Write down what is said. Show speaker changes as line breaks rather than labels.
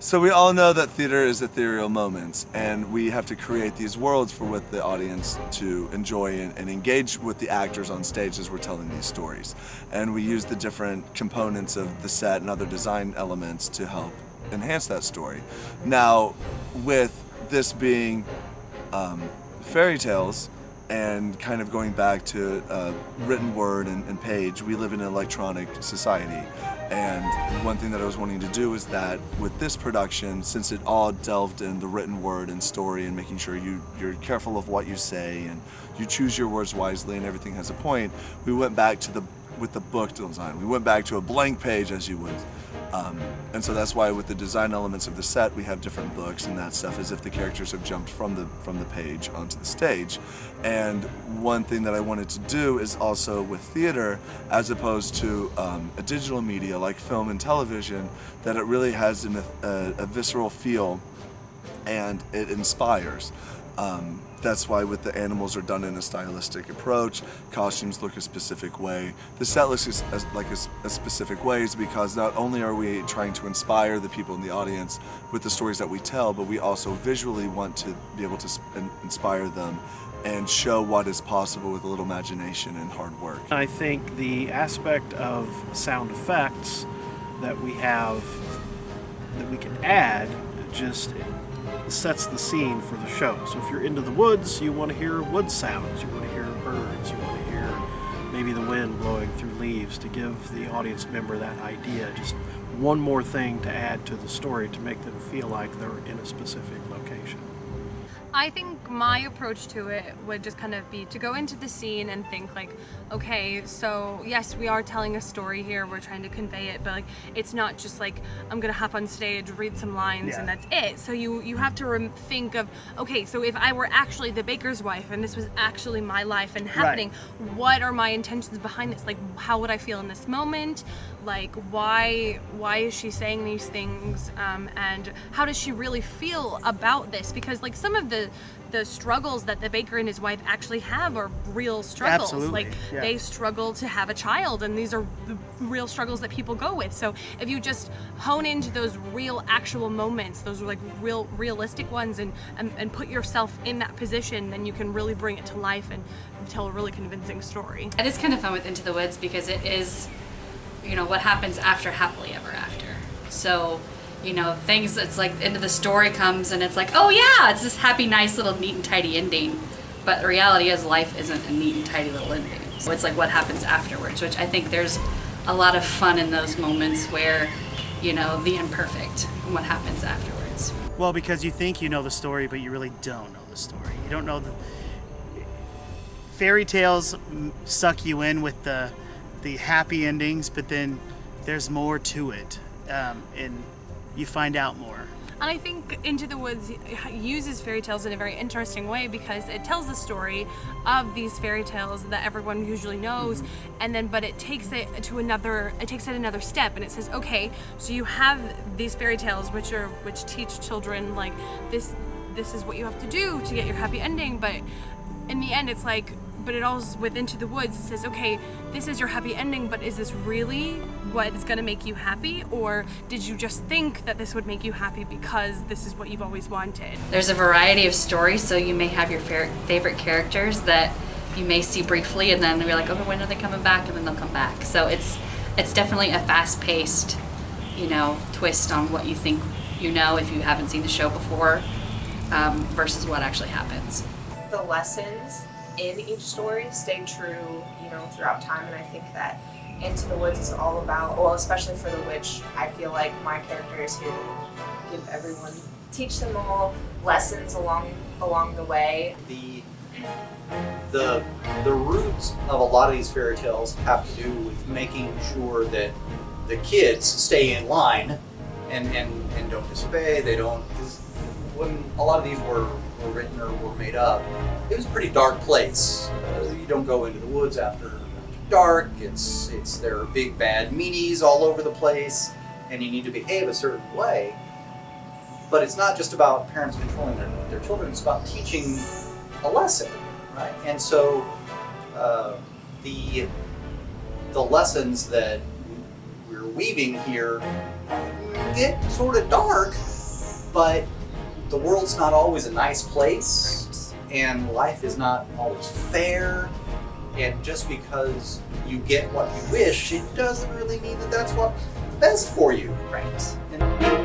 So we all know that theater is ethereal moments, and we have to create these worlds for with the audience to enjoy and engage with the actors on stage as we're telling these stories. And we use the different components of the set and other design elements to help enhance that story. Now, with this being fairy tales, and kind of going back to written word and page, we live in an electronic society. And one thing that I was wanting to do is that with this production, since it all delved in the written word and story and making sure you're careful of what you say and you choose your words wisely and everything has a point, we went back to with the book design. We went back to a blank page, as you would. And so that's why with the design elements of the set we have different books and that stuff, as if the characters have jumped from the page onto the stage. And one thing that I wanted to do is also with theater, as opposed to a digital media like film and television, that it really has a visceral feel and it inspires. That's why with the animals are done in a stylistic approach, costumes look a specific way. The set looks a specific way is because not only are we trying to inspire the people in the audience with the stories that we tell, but we also visually want to be able to inspire them and show what is possible with a little imagination and hard work.
I think the aspect of sound effects that we have, that we can add, just sets the scene for the show. So if you're into the woods, you want to hear wood sounds, you want to hear birds, you want to hear maybe the wind blowing through leaves to give the audience member that idea, just one more thing to add to the story to make them feel like they're in a specific location.
I think my approach to it would just kind of be to go into the scene and think like, okay, so yes, we are telling a story here, we're trying to convey it, but like it's not just like I'm gonna hop on stage, read some lines, and that's it. So you have to think of, okay, so if I were actually the baker's wife and this was actually my life and happening, what are my intentions behind this? Like, how would I feel in this moment? Like, why is she saying these things, and how does she really feel about this? Because like some of the struggles that the baker and his wife actually have are real struggles.
Absolutely.
Like they struggle to have a child, and these are the real struggles that people go with. So if you just hone into those real actual moments, those are like realistic ones, and put yourself in that position, then you can really bring it to life and tell a really convincing story.
It is kind of fun with Into the Woods because it is, you know, what happens after Happily Ever After. So, you know, things, it's like the end of the story comes and it's like, oh yeah, it's this happy, nice little neat and tidy ending. But the reality is life isn't a neat and tidy little ending. So it's like what happens afterwards, which I think there's a lot of fun in those moments where, you know, the imperfect and what happens afterwards.
Well, because you think you know the story, but you really don't know the story. You don't know the... Fairy tales suck you in with the happy endings, but then there's more to it, and you find out more.
And I think Into the Woods uses fairy tales in a very interesting way because it tells the story of these fairy tales that everyone usually knows, and then but it takes it another step, and it says, okay, so you have these fairy tales which teach children like this is what you have to do to get your happy ending, but in the end it's like, but it all with Into the Woods, it says, okay, this is your happy ending, but is this really what is going to make you happy? Or did you just think that this would make you happy because this is what you've always wanted?
There's a variety of stories, so you may have your favorite characters that you may see briefly, and then you're like, okay, when are they coming back? And then they'll come back. So it's definitely a fast-paced, you know, twist on what you think you know if you haven't seen the show before, versus what actually happens.
The lessons in each story stay true, you know, throughout time, and I think that Into the Woods is all about, well, especially for the witch, I feel like my character is here to give everyone, teach them all lessons along the way.
The roots of a lot of these fairy tales have to do with making sure that the kids stay in line and don't disobey. They don't, because when a lot of these were written or were made up, it was a pretty dark place. You don't go into the woods after dark. There are big bad meanies all over the place, and you need to behave a certain way. But it's not just about parents controlling their children, it's about teaching a lesson, right? And so the lessons that we're weaving here, get sort of dark, but the world's not always a nice place, and life is not always fair, and just because you get what you wish, it doesn't really mean that that's what's best for you.
Right.
And